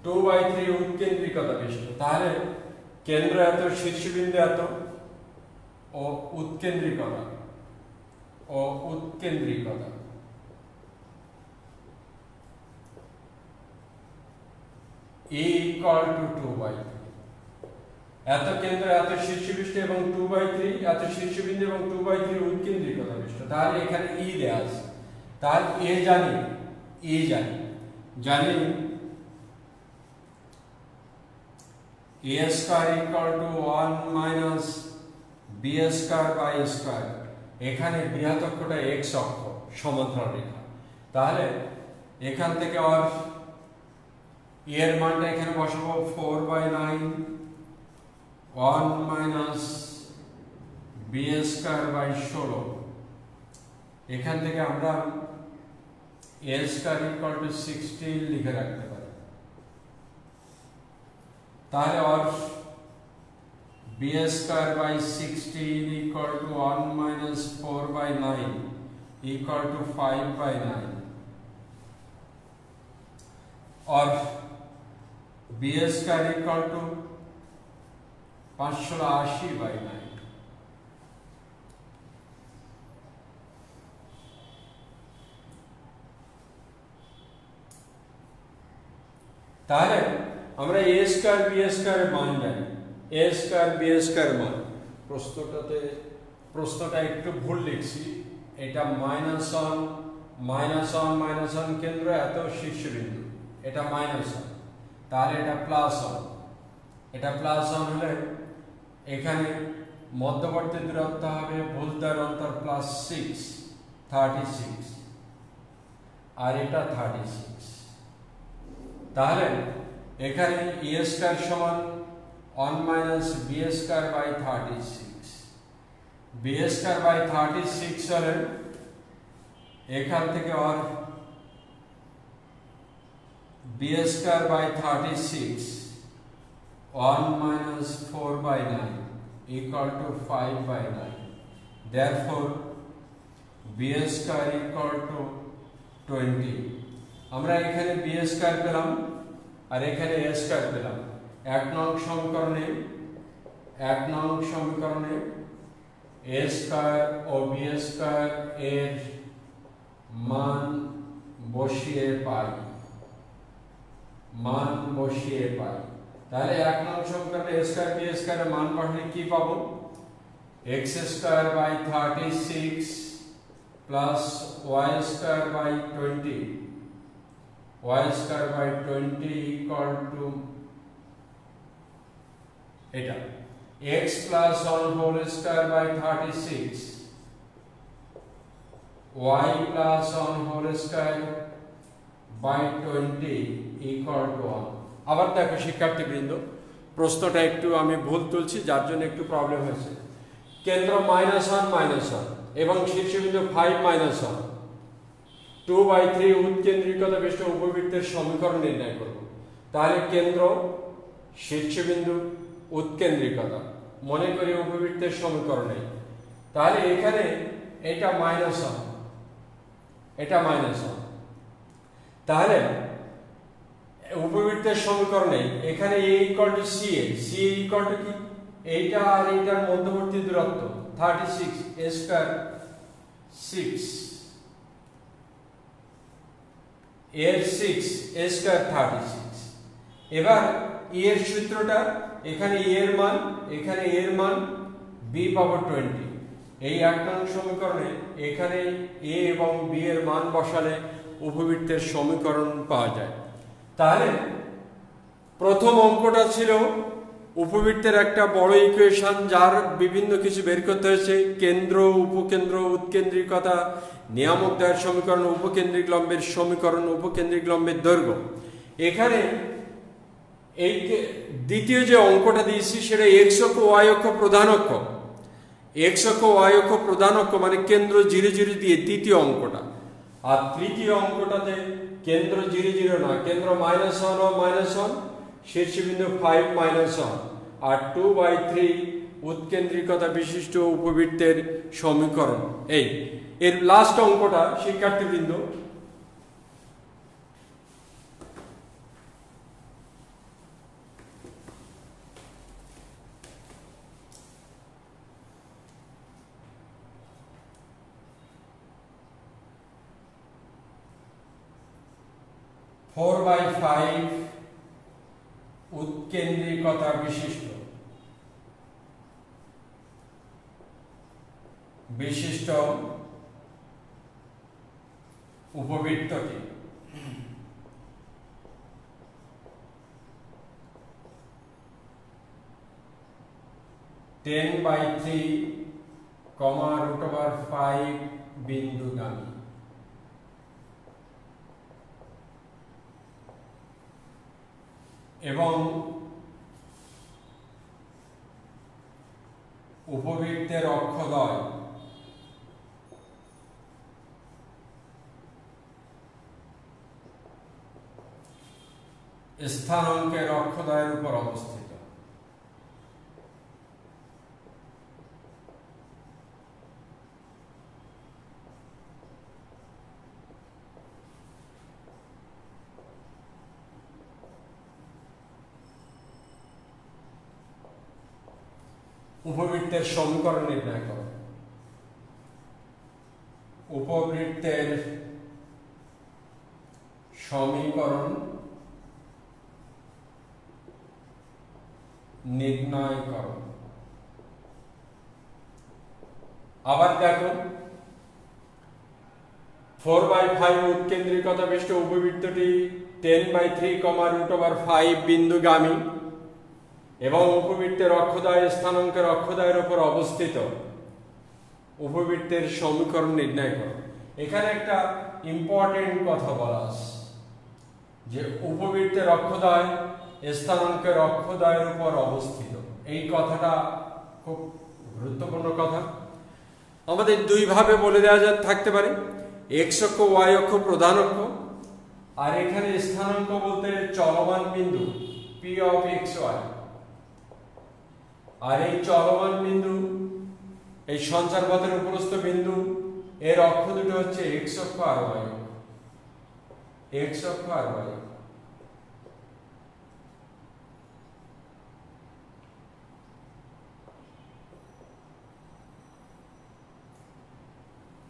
2/3 উৎকেন্দ্রিকতা বিশিষ্ট। তাহলে কেন্দ্র এত, শীর্ষবিন্দু এত, ও উৎকেন্দ্রিকতা A equal to 2/3। এত কেন্দ্র এত শীর্ষবিষ্ট এবং 2/3 এত শীর্ষবিন্দু এবং 2/3 উৎকেন্দ্রিকতা বিশিষ্ট। তাহলে এখানে E দেয়া আছে। তাহলে A জানি A square equal to 1 minus b square by square. এখানে বৃহৎ-অক্ষটা x অক্ষ, সমান্তরাল রেখা। তাহলে এখান থেকে আর এর মানটা এখানে বসাবো 4/9 1 মাইনাস b স্কয়ার বাই 16। এখান থেকে আমরা a স্কয়ার ইকুয়াল টু 16 লিখে রাখতে পারি। তাহলে আর b square by 16 equal to 1 minus 4/9 equal to 5/9 और b स्क्वायर इक्वल टू 580/9। তাহলে আমরা a স্কয়ার b স্কয়ারের মান জানি, a স্কয়ার b স্কয়ার মান। প্রশ্নটা একটু ভুল লিখছি, এটা -1 কেন্দ্র এত শীর্ষবিন্দু, এটা -1, তাহলে এটা +1। এটা +1 হলে এখানে মধ্যবর্তী দূরত্ব হবে ভুলতার অন্তর +6 36, আর এটা 36। তাহলে এখানে a স্কয়ার সমান 1 minus b square by 36। b square by 36 হলে এখান থেকে আর b b square by 36 1 minus 4 by 9 equal to 5 by 9. Therefore b square equal to 20. আমরা এখানে b square পেলাম আর এখানে a square পেলাম। এক নং সমীকরণে a স্কয়ার ও b স্কয়ার এর মান বসিয়ে পাই তাহলে এক নং সমীকরণে a স্কয়ার b স্কয়ার এর মান বসালে কি পাবো x square by 36 plus y square by 20 equal to এটা x plus 1 whole square by 36 y plus 1 whole square by 20 equal to 1। আবার দেখো শিক্ষার্থীবৃন্দ, প্রশ্নটা একটু আমি ভুল তুলছি যার জন্য একটু প্রবলেম হয়েছে। কেন্দ্র -1 এবং শীর্ষবিন্দু 5 -1 2/3 উৎকেন্দ্রিকতা বিশিষ্ট উপবৃত্তের সমীকরণ নির্ণয় করব। তাহলে কেন্দ্র, শীর্ষবিন্দু, উৎকেন্দ্রিকতা, মনে করি উপবৃত্তের সমীকরণে। তাহলে এখানে এটা -1 তাহলে উপবৃত্তের সমীকরণে এখানে a equal to ca equal to কি এইটা আর এইটার মধ্যবর্তী দূরত্ব 36 a স্কয়ার 6 এর 6 a স্কয়ার 36। এবার e এর সূত্রটা এখানে e এর মান এখানে a এর মান b পাবো 20। এই এক নং সমীকরণে এখানে a এবং b এর মান বসালে উপবৃত্তের সমীকরণ পাওয়া যায়। তাহলে প্রথম অঙ্কটা ছিল উপবৃত্তের একটা বড় ইকুয়েশন, যার বিভিন্ন কিছু বের করতে হয়েছে, কেন্দ্র, উপকেন্দ্র, উৎকেন্দ্রিকতা, নিয়ামক দ্বয়ের সমীকরণ, উপকেন্দ্রিক লম্বের সমীকরণ, উপকেন্দ্রিক লম্বের দৈর্ঘ্য। এখানে এই দ্বিতীয় যে অঙ্কটা দিয়েছি সেটা x অক্ষ y অক্ষ প্রধান অক্ষ, x অক্ষ y অক্ষ প্রধান অক্ষ মানে কেন্দ্র 0 0 দিয়ে দ্বিতীয় অঙ্কটা। আর তৃতীয় অঙ্কটাতে কেন্দ্র 0 0 না, কেন্দ্র -1 ও -1, শীর্ষবিন্দু 5 -1 আর 2/3 উৎকেন্দ্রিকতা বিশিষ্ট উপবৃত্তের সমীকরণ। এই এর লাস্ট অঙ্কটা শিক্ষার্থীবৃন্দ উৎকেন্দ্রিকতা বিশিষ্ট উপবৃত্তটি 10/3, √5 বিন্দুগামী। এবং উপবৃত্তের অক্ষদ্বয় স্থানাঙ্কের অক্ষদ্বয়ের উপর অবস্থিত। উপবৃত্তের সমীকরণ নির্ণয় করো। উপবৃত্তের সমীকরণ নির্ণয় করো। আবার দেখো 4/5 উৎকেন্দ্রিকতা বিশিষ্ট উপবৃত্তটি 10/3, √5 বিন্দুগামী এবং উপবৃত্তের অক্ষদ্বয় স্থানাঙ্কের অক্ষদ্বয়ের উপর অবস্থিত। উপবৃত্তের সমীকরণ নির্ণয় করো। এখানে একটা ইম্পর্টেন্ট কথা বলা আছে যে উপবৃত্তের অক্ষদ্বয় স্থানাঙ্কের অক্ষদ্বয়ের উপর অবস্থিত। এই কথাটা খুব গুরুত্বপূর্ণ কথা। আমাদের দুই ভাবে বলে দেওয়া থাকতে পারে, x অক্ষ y অক্ষ প্রধান অক্ষ আর এখানে স্থানাঙ্ক বলতে চলমান বিন্দু পি অফ এক্স ওয়াই, আর এই চলমান বিন্দু এই সঞ্চারপথের উপরস্থ বিন্দু এর অক্ষ দুটো হচ্ছে এক্স অক্ষ আর ওয়াই অক্ষ, এক্স অক্ষ আর ওয়াই অক্ষ।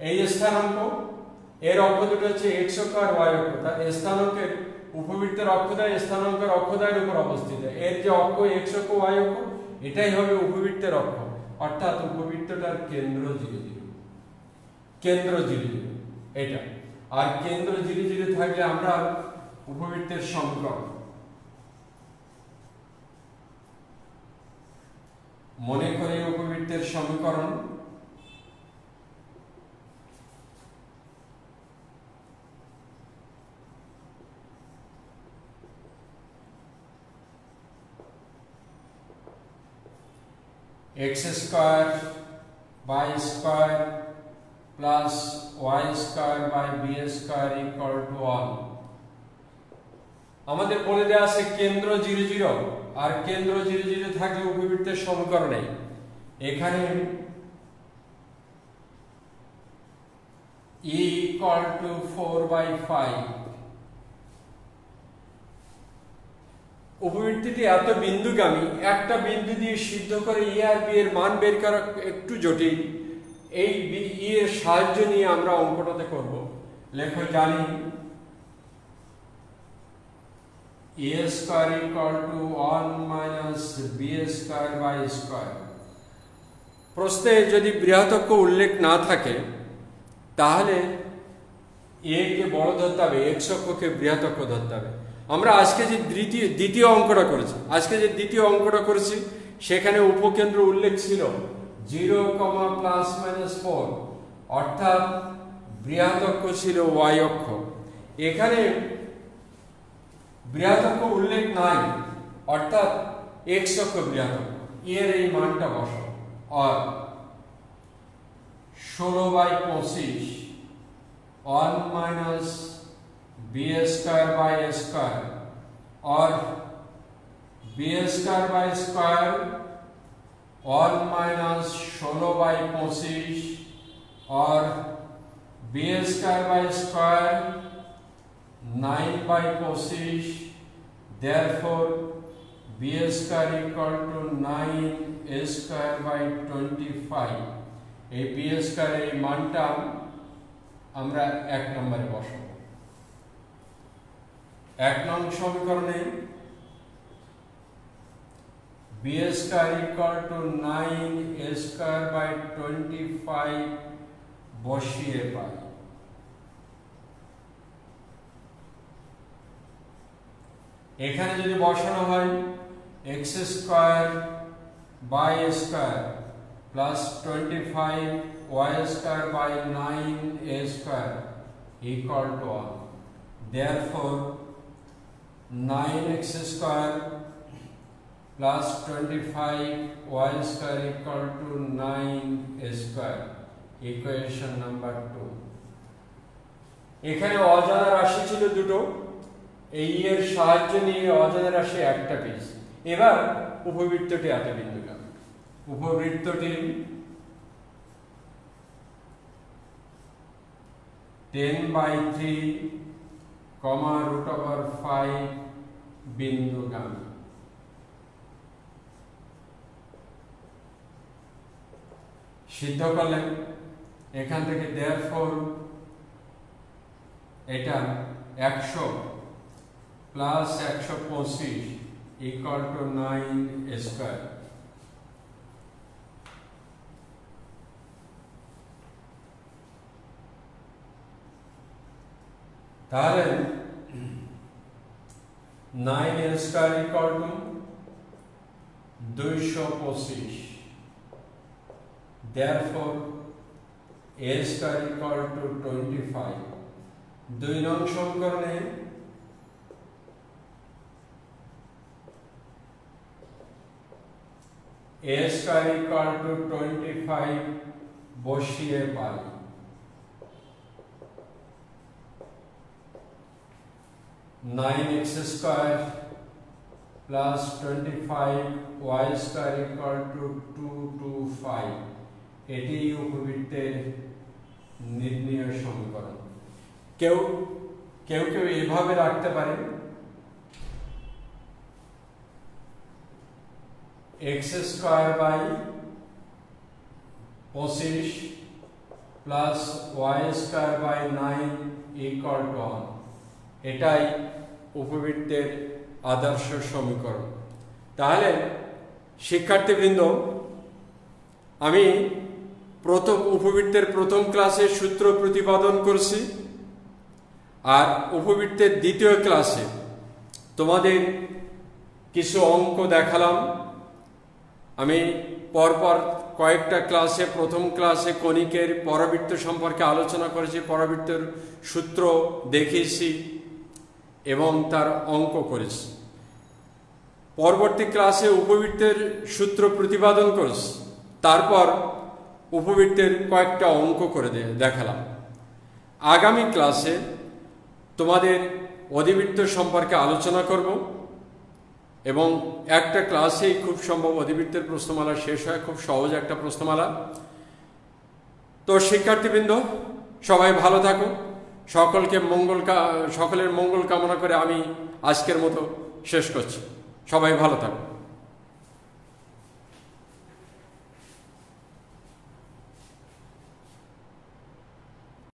এই স্থানাঙ্ক এর অক্ষ দুটো হচ্ছে এক্স অক্ষ আর ওয়াই অক্ষ। তার স্থানাঙ্কের উপবৃত্তের অক্ষদ্বয় স্থানাঙ্কের অক্ষদ্বয়ের উপর অবস্থিত। এর যে অক্ষ এক্স অক্ষ ওয়াই অক্ষ এটাই হবে উপবৃত্তের অক্ষ, অর্থাৎ উপবৃত্তটার কেন্দ্র 0 0, কেন্দ্র 0 0 এটা। আর কেন্দ্র 0 0 থাকলে আমরা উপবৃত্তের সমীকরণ মনে করি। উপবৃত্তের সমীকরণ x square by square plus y square by b square equal to 1। আমাদের বলে দেয়া আছে কেন্দ্র 0 0, আর কেন্দ্র 0 0 থাকলে উপবৃত্তের সমীকরণে এখানে e equal to 4/5। উপবৃত্তটি এত বিন্দুগামী, একটা বিন্দু দিয়ে সিদ্ধ করে ই আর বি এর মান বের করা একটু জটিল। এই ই এর সাহায্য নিয়ে আমরা অঙ্কটাতে করব। লেখো জানি a square equal to 1 minus b square by square। প্রশ্নে যদি বৃহৎ উল্লেখ না থাকে তাহলে a কে বড় ধরতে হবে, x অক্ষকে বৃহৎ ধরতে হবে। আমরা আজকে যে দ্বিতীয় অঙ্কটা করেছি সেখানে উপকেন্দ্র উল্লেখ ছিল 0, ±4, অর্থাৎ বৃহৎ অক্ষ ছিল y অক্ষ। এখানে বৃহৎ অক্ষ উল্লেখ নাই, অর্থাৎ x অক্ষ বৃহৎ অক্ষ। এর এই মানটা বসাও, আর 16/25 1 minus b square by square, और b square by square 1 minus 16/25 और b square by square 9/25। therefore b square equal to 9 square by 25। এই b square এর মানটা আমরা 1 নম্বরে বসাবো। 1 নং সমীকরণে b square equal to 9 square by 25 বসিয়ে পাই। এখানে যদি বসানো হয় x square by square plus 25 y square by 9 a square equal to 1। therefore 9x square plus 25 y square equal to 9 a square, equation number 2। এখানে অজানা রাশি ছিল দুটো, এই এর সাহায্য নিয়ে অজানা রাশি একটা পেয়েছি। এবার উপবৃত্তটি এত বিন্দুগামী। উপবৃত্তটি 10/3, √5 বিন্দুগামী। সিদ্ধ করলেন এখান থেকে therefore এটা 100 plus 125 equal to 9 square। তাহলে 9 square equal to 225। therefore a square equal to 25। 2 নং সমীকরণে a square equal to 25 বসিয়ে পাই। 9x square plus 25y square equal to 225 এটি উপবৃত্তের নির্ণয় সমীকরণ। কেউ কেউ কেউ এইভাবে রাখতে পারে x square by 25 plus y square by 9 equal to 1। এটাই উপবৃত্তের আদর্শ সমীকরণ। তাহলে শিক্ষার্থীবৃন্দ, আমি উপবৃত্তের প্রথম ক্লাসে সূত্র প্রতিপাদন করছি, আর উপবৃত্তের দ্বিতীয় ক্লাসে তোমাদের কিছু অঙ্ক দেখালাম। আমি পরপর কয়েকটা ক্লাসে, প্রথম ক্লাসে কণিকের পরাবৃত্ত সম্পর্কে আলোচনা করেছি, পরাবৃত্তের সূত্র দেখিয়েছি এবং তার অঙ্ক করেছি। পরবর্তী ক্লাসে উপবৃত্তের সূত্র প্রতিপাদন করেছি, তারপর উপবৃত্তের কয়েকটা অঙ্ক করে দেখালাম। আগামী ক্লাসে তোমাদের অধিবৃত্ত সম্পর্কে আলোচনা করব এবং একটা ক্লাসেই খুব সম্ভব অধিবৃত্তের প্রশ্নমালা শেষ হয়, খুব সহজ একটা প্রশ্নমালা। তো শিক্ষার্থীবৃন্দ, সবাই ভালো থাকো। সকলের মঙ্গল কামনা করে আমি আজকের মতো শেষ করছি। সবাই ভালো থাকো।